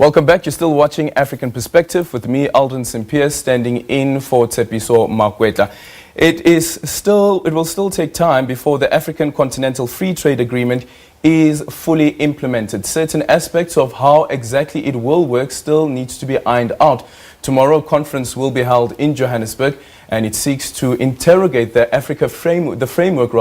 Welcome back. You're still watching African Perspective with me, Aldrin St-Pierre, standing in for Tshepiso Makwetla. It will still take time before the African Continental Free Trade Agreement is fully implemented. Certain aspects of how exactly it will work still needs to be ironed out. Tomorrow, a conference will be held in Johannesburg, and it seeks to interrogate the framework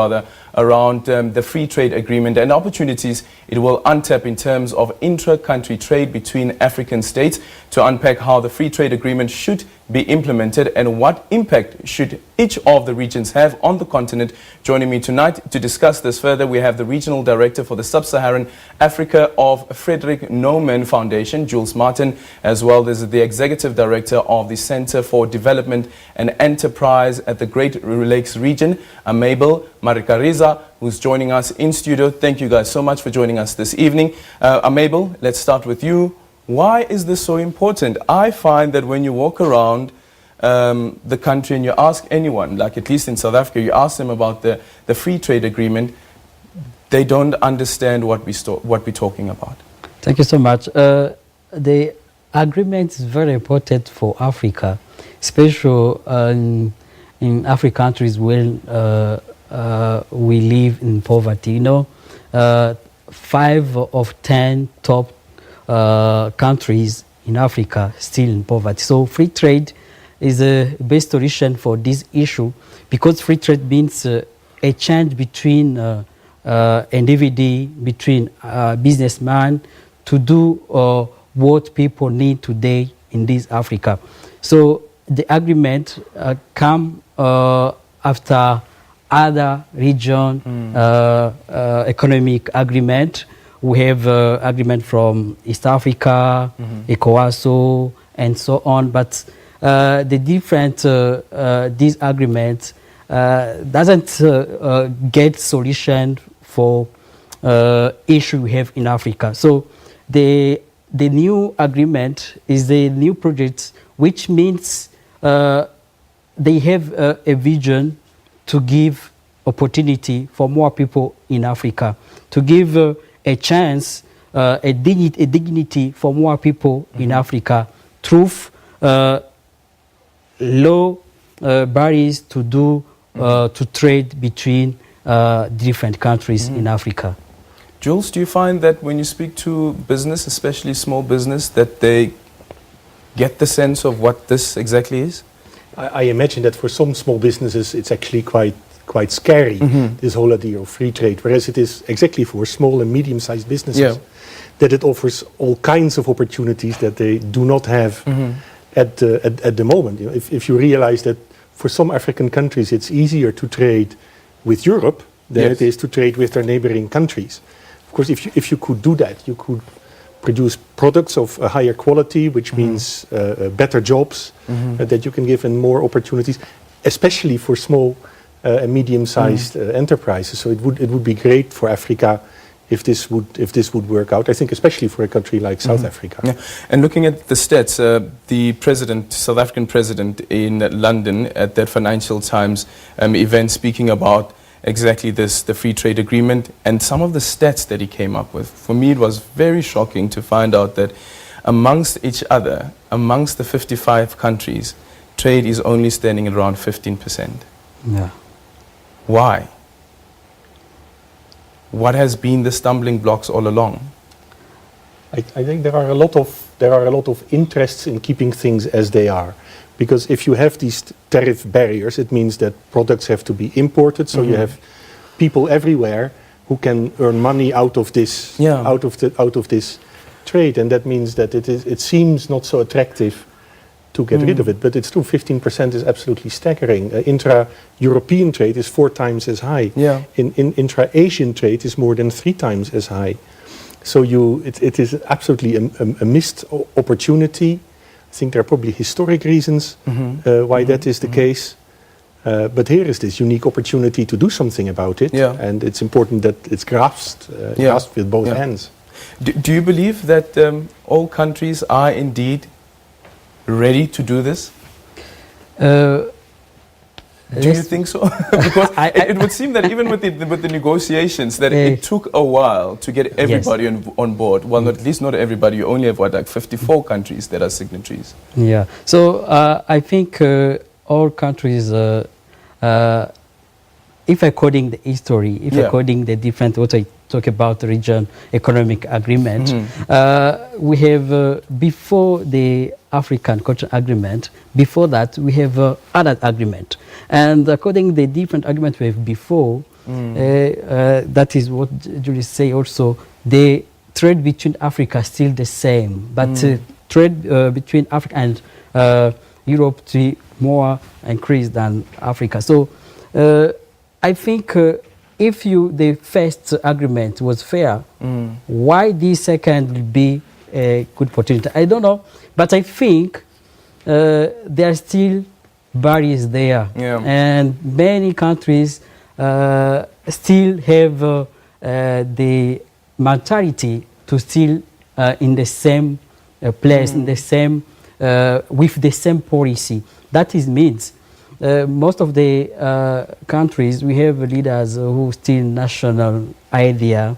around the free trade agreement and opportunities it will untap in terms of intra-country trade between African states. To unpack how the free trade agreement should be implemented and what impact should each of the regions have on the continent. Joining me tonight to discuss this further, we have the Regional Director for the Sub-Saharan Africa of Frederick Naumann Foundation, Jules Maaten, as well as the Executive Director of the Center for Development and Enterprise at the Great Lakes Region, Aimable Manirakiza, who's joining us in studio. Thank you guys so much for joining us this evening. Aimable, let's start with you. Why is this so important? I find that when you walk around the country and you ask anyone, like at least in South Africa, you ask them about the free trade agreement, they don't understand what we're talking about. Thank you so much. The agreement is very important for Africa, especially in African countries where we live in poverty. You know, 5 of 10 top countries in Africa still in poverty. So free trade is the best solution for this issue, because free trade means a change between individual, between businessmen to do what people need today in this Africa. So the agreement come after other region economic agreement. We have agreement from East Africa, ECOWAS, and so on. But the different this agreement doesn't get solution for issue we have in Africa. So the new agreement is the new project, which means they have a vision to give opportunity for more people in Africa, to give a chance, a dignity for more people in Africa, through low barriers to do to trade between different countries in Africa. Jules, do you find that when you speak to business, especially small business, that they get the sense of what this exactly is? I imagine that for some small businesses it's actually quite scary, this whole idea of free trade, whereas it is exactly for small and medium-sized businesses that it offers all kinds of opportunities that they do not have at the moment. You know, if you realize that for some African countries it's easier to trade with Europe than it is to trade with their neighboring countries. Of course, if you could do that, you could produce products of a higher quality, which means better jobs that you can give and more opportunities, especially for small and medium-sized enterprises. So it would be great for Africa if this would work out. I think especially for a country like South Africa. Yeah. And looking at the stats, the president, South African president in London at that Financial Times event, speaking about exactly this, the free trade agreement, and some of the stats that he came up with. For me, it was very shocking to find out that amongst each other, amongst the 55 countries, trade is only standing at around 15%. Yeah. Why? What has been the stumbling blocks all along? I think there are a lot of interests in keeping things as they are, because if you have these tariff barriers, it means that products have to be imported. So you have people everywhere who can earn money out of this out of this trade, and that means that it seems not so attractive to get rid of it. But it's true, 15% is absolutely staggering. Intra-European trade is 4 times as high. Yeah. In intra-Asian trade is more than 3 times as high. So it is absolutely a missed opportunity. I think there are probably historic reasons why that is the case. But here is this unique opportunity to do something about it. Yeah. And it's important that it's grasped with both hands. Do you believe that all countries are indeed ready to do this? Do you think so? Because it would seem that even with the negotiations, that it took a while to get everybody on board. Well, at least not everybody. You only have, like 54 countries that are signatories. Yeah. So I think all countries, if according the history, according the different, what I talk about the region economic agreement, we have, before the African Continental Agreement, before that we have other agreement. And according to the different agreement we have before, that is what Julius say also, the trade between Africa is still the same, but trade between Africa and Europe to more increased than Africa. So I think if the first agreement was fair, why the second will be a good opportunity? I don't know, but I think there are still barriers there, and many countries still have the mentality to still in the same place, in the same with the same policy. That is means most of the countries we have leaders who still nationalist idea,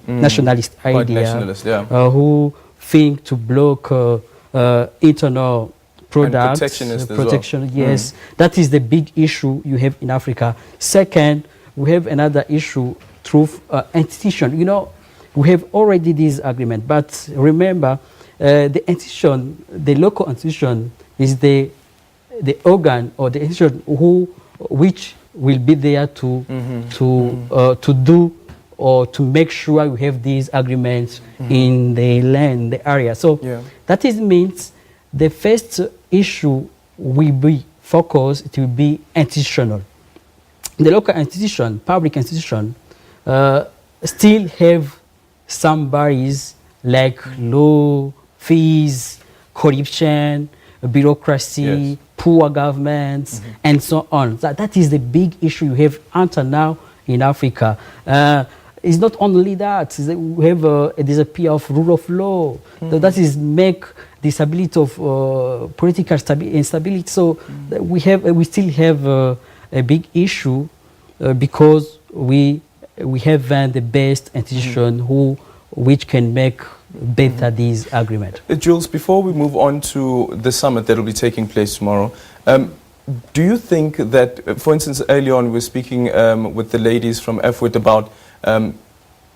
who think to block internal products, protection. Yes, that is the big issue you have in Africa. Second, we have another issue through institution. You know, we have already this agreement, but remember, the institution, the local institution, is the organ or the institution which will be there to do or to make sure we have these agreements in the land, the area. So that is means the first issue will be focused, it will be institutional. The local institution, public institution, still have some barriers like law, fees, corruption, bureaucracy, poor governments, and so on. That is the big issue you have until now in Africa. It's not only that, we have a disappear of rule of law. That is make the stability of political instability. So we still have a big issue because we have the best institution which can make better this agreement. Jules, before we move on to the summit that will be taking place tomorrow, do you think that, for instance, earlier on we were speaking with the ladies from FWIT about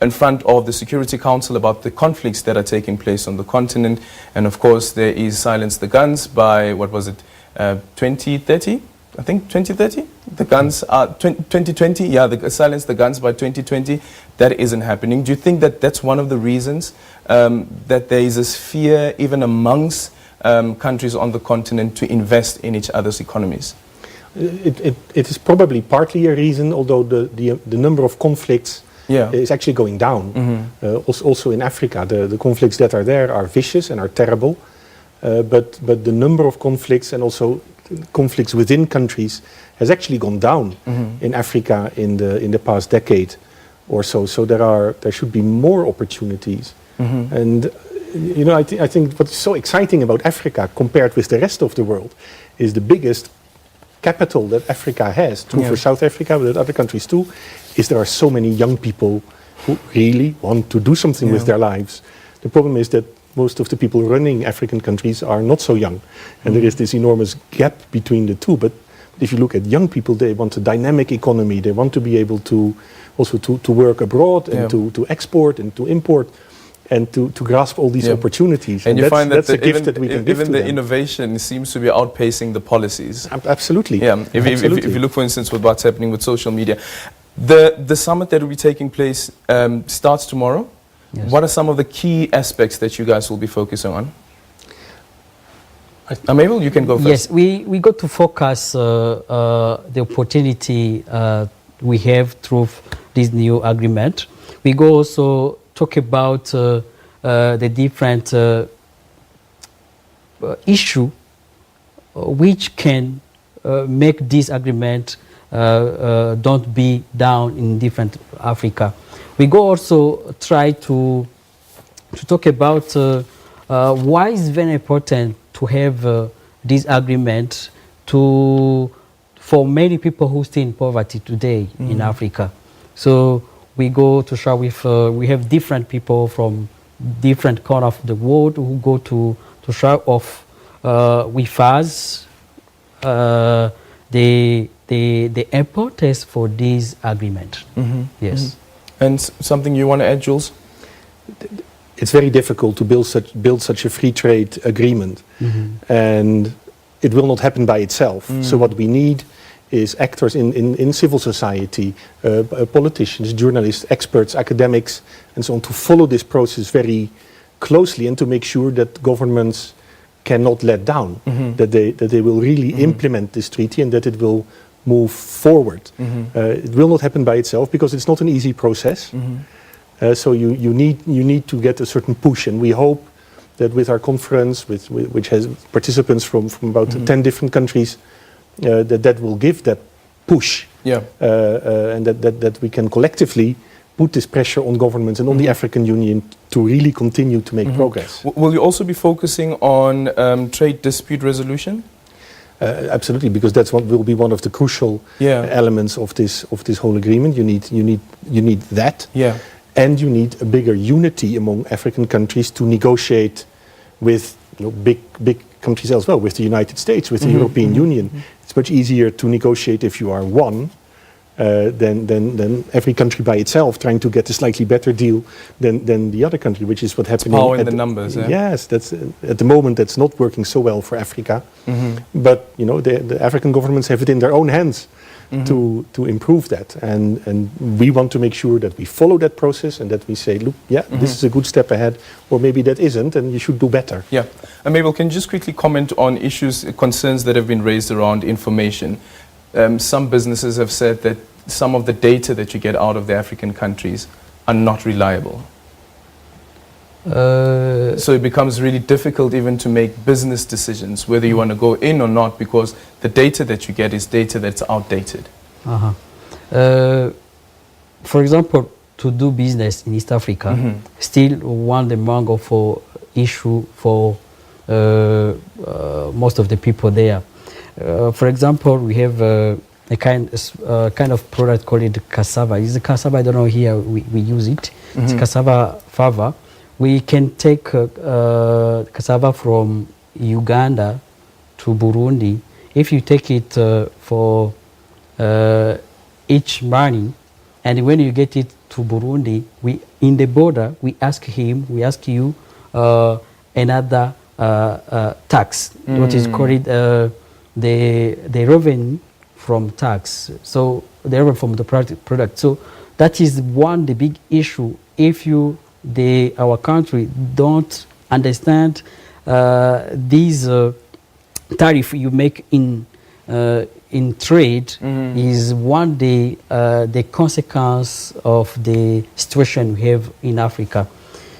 in front of the Security Council about the conflicts that are taking place on the continent, and of course there is Silence the Guns by, what was it, 2030? I think 2030? The guns are 2020? Yeah, Silence the Guns by 2020. That isn't happening. Do you think that that's one of the reasons that there is this fear even amongst countries on the continent to invest in each other's economies? It is probably partly a reason, although the number of conflicts is actually going down. Also in Africa, the conflicts that are there are vicious and are terrible, but the number of conflicts and also conflicts within countries has actually gone down in Africa in the past decade or so. So there should be more opportunities. And you know, I think what's so exciting about Africa compared with the rest of the world is the biggest capital that Africa has, true for South Africa, but other countries too, is there are so many young people who really want to do something with their lives. The problem is that most of the people running African countries are not so young, and there is this enormous gap between the two. But if you look at young people, they want a dynamic economy. They want to be able to also to work abroad and to export and to import and to grasp all these opportunities. And you find that that's a gift that we can give to them. Even the innovation seems to be outpacing the policies. Absolutely. Yeah. If you look, for instance, with what's happening with social media, the summit that will be taking place starts tomorrow. Yes. What are some of the key aspects that you guys will be focusing on? Aimable, you can go first. Yes, we got to focus the opportunity we have through this new agreement. We go also talk about the different issue which can make this agreement don't be down in different Africa. We go also try to talk about why it's very important to have this agreement to for many people who stay in poverty today in Africa. So we go to share with, we have different people from different corners of the world who go to share off with us the importance for this agreement. Yes. And something you want to add, Jules? It's very difficult to build such a free trade agreement, and it will not happen by itself. So what we need is actors in civil society, politicians, journalists, experts, academics, and so on, to follow this process very closely and to make sure that governments cannot let down, that they will really implement this treaty and that it will move forward. It will not happen by itself because it's not an easy process. So you need to get a certain push, and we hope that with our conference, which has participants from about 10 different countries, that will give that push, and that we can collectively put this pressure on governments and on the African Union to really continue to make progress. Will you also be focusing on trade dispute resolution? Absolutely, because that's what will be one of the crucial elements of this whole agreement. You need that, and you need a bigger unity among African countries to negotiate with big countries as well, with the United States, with the European Union. It's much easier to negotiate if you are one than every country by itself trying to get a slightly better deal than the other country, which is what happened. Power in the numbers. Yes, that's at the moment that's not working so well for Africa. But the African governments have it in their own hands to improve that, and we want to make sure that we follow that process and that we say, look, this is a good step ahead, or maybe that isn't, and you should do better. Yeah, and Mabel, can you just quickly comment on concerns that have been raised around information? Some businesses have said that some of the data that you get out of the African countries are not reliable. So it becomes really difficult even to make business decisions, whether you want to go in or not, because the data that you get is data that's outdated. For example, to do business in East Africa, still one the mango for issue for most of the people there. For example, we have a kind of product called cassava. It's a cassava, I don't know here, we use it. It's cassava fava. We can take cassava from Uganda to Burundi. If you take it for each money, and when you get it to Burundi, in the border, we ask you another tax, what is called the revenue from tax. So the revenue from the product. So that is the big issue. If our country don't understand these tariff you make in trade is the consequence of the situation we have in Africa.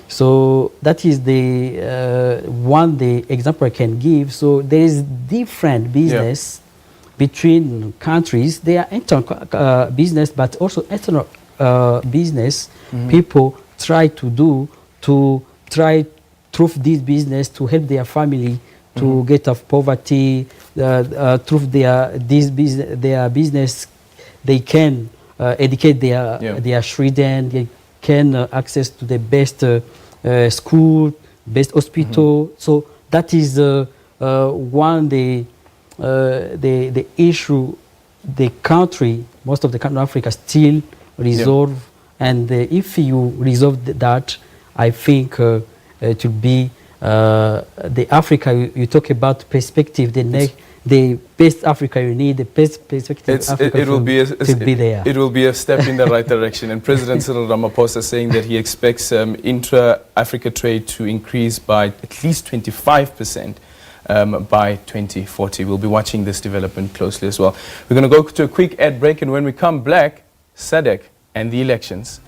So that is the example I can give. So there is different business between countries. They are internal business, but also external business. People try to through this business to help their family to get off poverty. Through their business, they can educate their children. They can access to the best school, best hospital. So that is the issue the country, most of the country in Africa still resolve. And if you resolve that, I think it will be the Africa you talk about perspective. The best Africa you need, the best perspective. It will be there. It will be a step in the right direction. And President Cyril Ramaphosa saying that he expects intra-Africa trade to increase by at least 25%. By 2040. We'll be watching this development closely as well. We're going to go to a quick ad break, and when we come back, SADC and the elections.